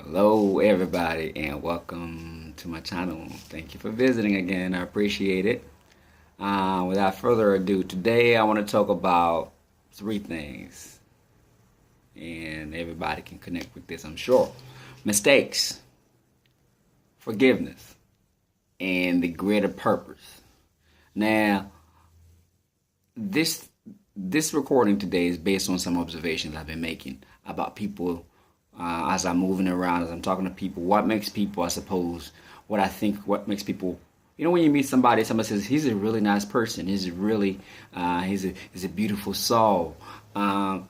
Hello, everybody, and welcome to my channel. Thank you for visiting again. I appreciate it. Without further ado, today I want to talk about three things, and everybody can connect with this, I'm sure. Mistakes, forgiveness, and the greater purpose. Now, this this recording today is based on some observations I've been making about people as I'm moving around, as I'm talking to people. What makes people, I suppose, what I think, what makes people. When you meet somebody says he's a really nice person. He's really, he's a beautiful soul. I've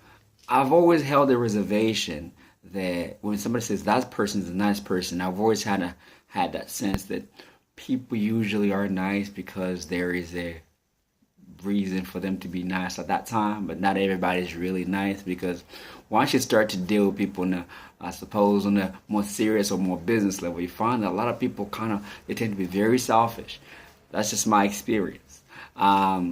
always held a reservation that when somebody says that person's a nice person, I've always had that sense that people usually are nice because there is a reason for them to be nice at that time, but not everybody's really nice because once you start to deal with people I suppose on a more serious or more business level, you find that a lot of people they tend to be very selfish. That's just my experience. But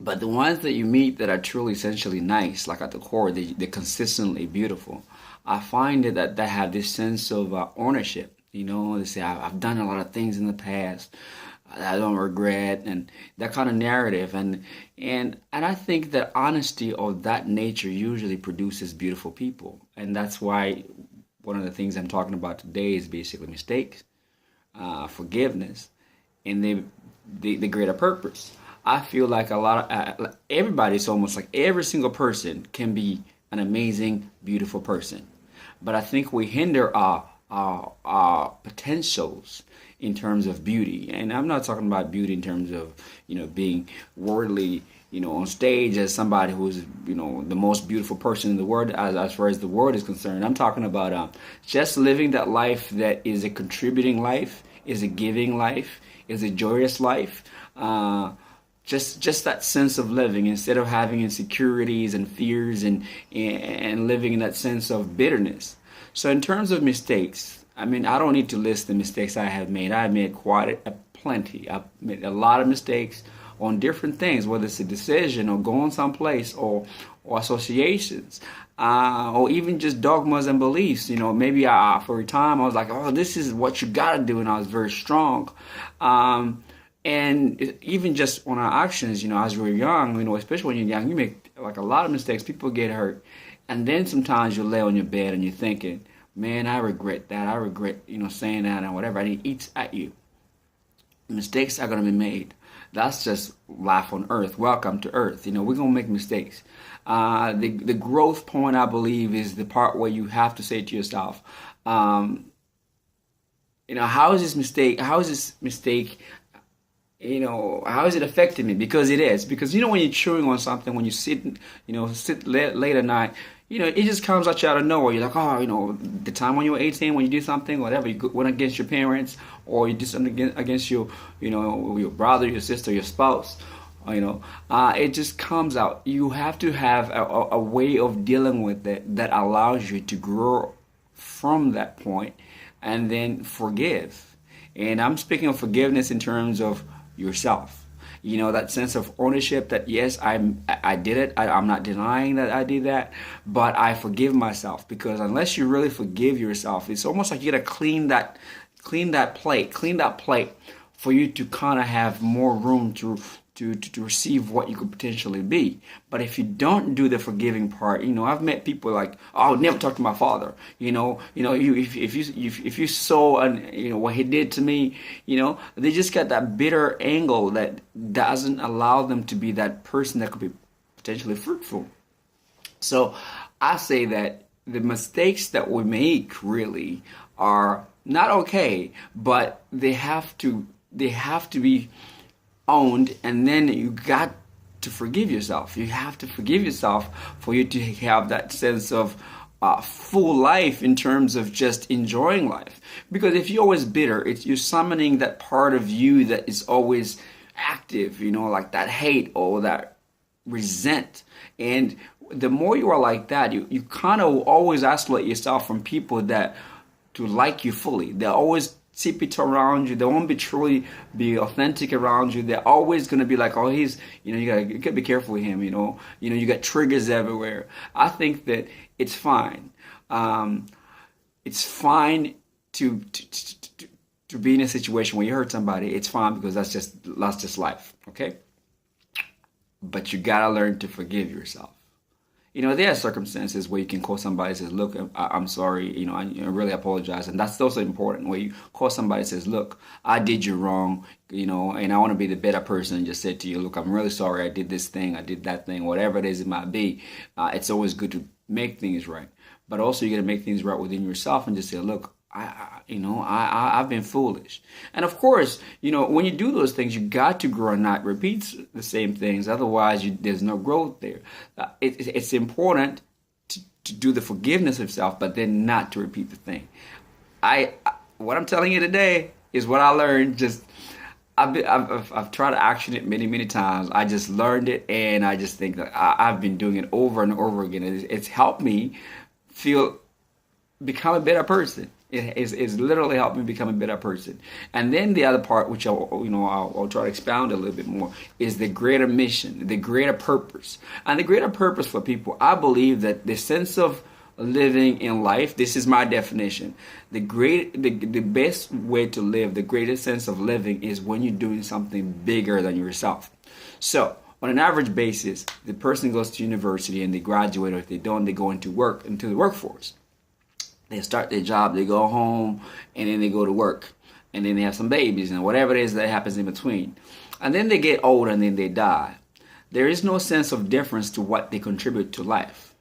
the ones that you meet that are truly essentially nice, like at the core, they're consistently beautiful. I find that they have this sense of ownership. They say, I've done a lot of things in the past I don't regret, and that kind of narrative, and I think that honesty of that nature usually produces beautiful people, and that's why one of the things I'm talking about today is basically mistakes, forgiveness, and the greater purpose. I feel like a lot of everybody's almost like every single person can be an amazing, beautiful person, but I think we hinder our potentials in terms of beauty. And I'm not talking about beauty in terms of, being worldly, on stage as somebody who's, the most beautiful person in the world as far as the world is concerned. I'm talking about just living that life that is a contributing life, is a giving life, is a joyous life. Just that sense of living instead of having insecurities and fears and living in that sense of bitterness. So in terms of mistakes, I don't need to list the mistakes I have made. I have made plenty. I've made a lot of mistakes on different things, whether it's a decision or going someplace or associations, or even just dogmas and beliefs. Maybe for a time I was like, oh, this is what you got to do, and I was very strong. And even just on our actions, as we're young, especially when you're young, you make like a lot of mistakes. People get hurt. And then sometimes you lay on your bed and you're thinking, man, I regret that. I regret, saying that and whatever. And it eats at you. Mistakes are going to be made. That's just life on earth. Welcome to earth. We're going to make mistakes. The growth point, I believe, is the part where you have to say to yourself, how is this mistake? How is it affecting me? Because it is. Because when you're chewing on something, when you sit late at night, it just comes at you out of nowhere. You're like, oh, the time when you were 18, when you did something, whatever, you went against your parents, or you did something against your brother, your sister, your spouse. It just comes out. You have to have a way of dealing with it that allows you to grow from that point and then forgive. And I'm speaking of forgiveness in terms of yourself. That sense of ownership that yes, I did it. I'm not denying that I did that, but I forgive myself, because unless you really forgive yourself, it's almost like you gotta clean that plate for you to kind of have more room to receive what you could potentially be. But if you don't do the forgiving part, I've met people like, oh, I would never talk to my father. If you saw what he did to me, they just got that bitter angle that doesn't allow them to be that person that could be potentially fruitful. So I say that the mistakes that we make really are not okay, but they have to be owned, and then you got to forgive yourself. You have to forgive yourself for you to have that sense of full life in terms of just enjoying life. Because if you're always bitter, you're summoning that part of you that is always active, like that hate or that resent. And the more you are like that, you kind of always isolate yourself from people that to like you fully. They're always secret around you. They won't truly be authentic around you. They're always going to be like, oh, he's, you gotta be careful with him. You got triggers everywhere. I think that it's fine. it's fine to be in a situation where you hurt somebody. It's fine because that's just life, okay? But you gotta learn to forgive yourself. There are circumstances where you can call somebody and says, "Look, I'm sorry. I really apologize," and that's also important. Where you call somebody and says, "Look, I did you wrong. And I want to be the better person." And just said to you, "Look, I'm really sorry. I did this thing. I did that thing. Whatever it is it might be." It's always good to make things right, but also you got to make things right within yourself and just say, "Look, I've been foolish." And of course, when you do those things, you got to grow and not repeat the same things. Otherwise, there's no growth there. It's important to do the forgiveness of self, but then not to repeat the thing. What I'm telling you today is what I learned. Just I've tried to action it many, many times. I just learned it, and I just think that I've been doing it over and over again. It's helped me become a better person. It's literally helped me become a better person. And then the other part, which I'll try to expound a little bit more, is the greater mission, the greater purpose. And the greater purpose for people, I believe that the sense of living in life, this is my definition. The best way to live, the greatest sense of living is when you're doing something bigger than yourself. So on an average basis, the person goes to university and they graduate, or if they don't, they go into the workforce. They start their job, they go home, and then they go to work. And then they have some babies and whatever it is that happens in between. And then they get old and then they die. There is no sense of difference to what they contribute to life.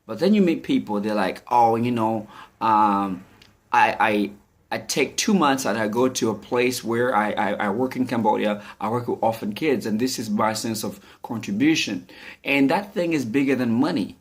But then you meet people, they're like, "Oh, I take 2 months and I go to a place where I work in Cambodia. I work with orphan kids, and this is my sense of contribution." And that thing is bigger than money.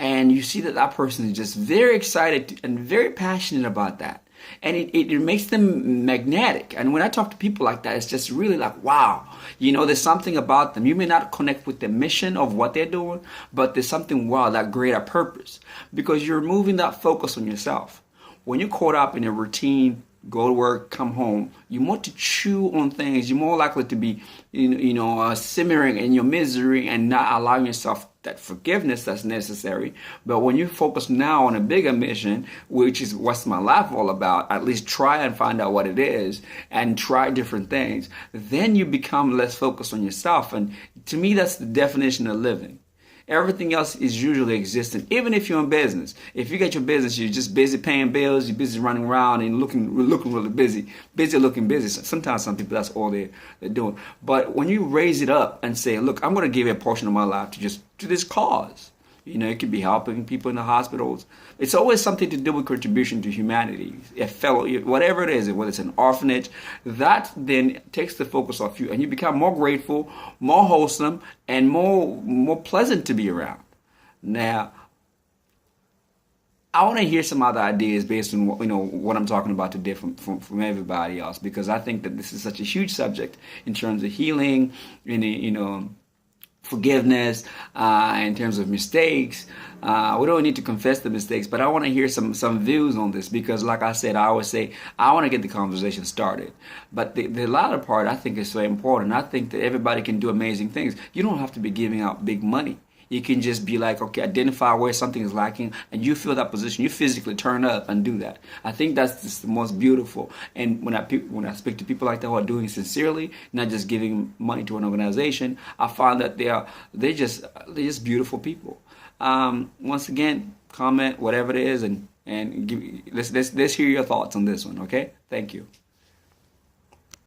And you see that person is just very excited and very passionate about that. And it makes them magnetic. And when I talk to people like that, it's just really like, wow, there's something about them. You may not connect with the mission of what they're doing, but there's something, wow, that greater purpose. Because you're moving that focus on yourself. When you're caught up in a routine, go to work, come home, you're more to chew on things. You're more likely to be, simmering in your misery and not allowing yourself that forgiveness that's necessary. But when you focus now on a bigger mission, which is what's my life all about, at least try and find out what it is and try different things, then you become less focused on yourself. And to me, that's the definition of living. Everything else is usually existent. Even if you're in business, if you get your business, you're just busy paying bills, you're busy running around and looking really busy looking busy. Sometimes some people, that's all they're doing. But when you raise it up and say, "Look, I'm going to give a portion of my life to this cause." It could be helping people in the hospitals. It's always something to do with contribution to humanity, a fellow, whatever it is, whether it's an orphanage. That then takes the focus off you, and you become more grateful, more wholesome, and more pleasant to be around. Now, I want to hear some other ideas based on what I'm talking about today from everybody else, because I think that this is such a huge subject in terms of healing, forgiveness, in terms of mistakes. We don't need to confess the mistakes, but I want to hear some views on this, because like I said, I always say I want to get the conversation started. But the latter part, I think, is so important. I think that everybody can do amazing things. You don't have to be giving out big money. You can just be like, okay, identify where something is lacking, and you feel that position. You physically turn up and do that. I think that's just the most beautiful. And when I speak to people like that who are doing it sincerely, not just giving money to an organization, I find that they're just beautiful people. Once again, comment whatever it is, and let's hear your thoughts on this one. Okay, thank you.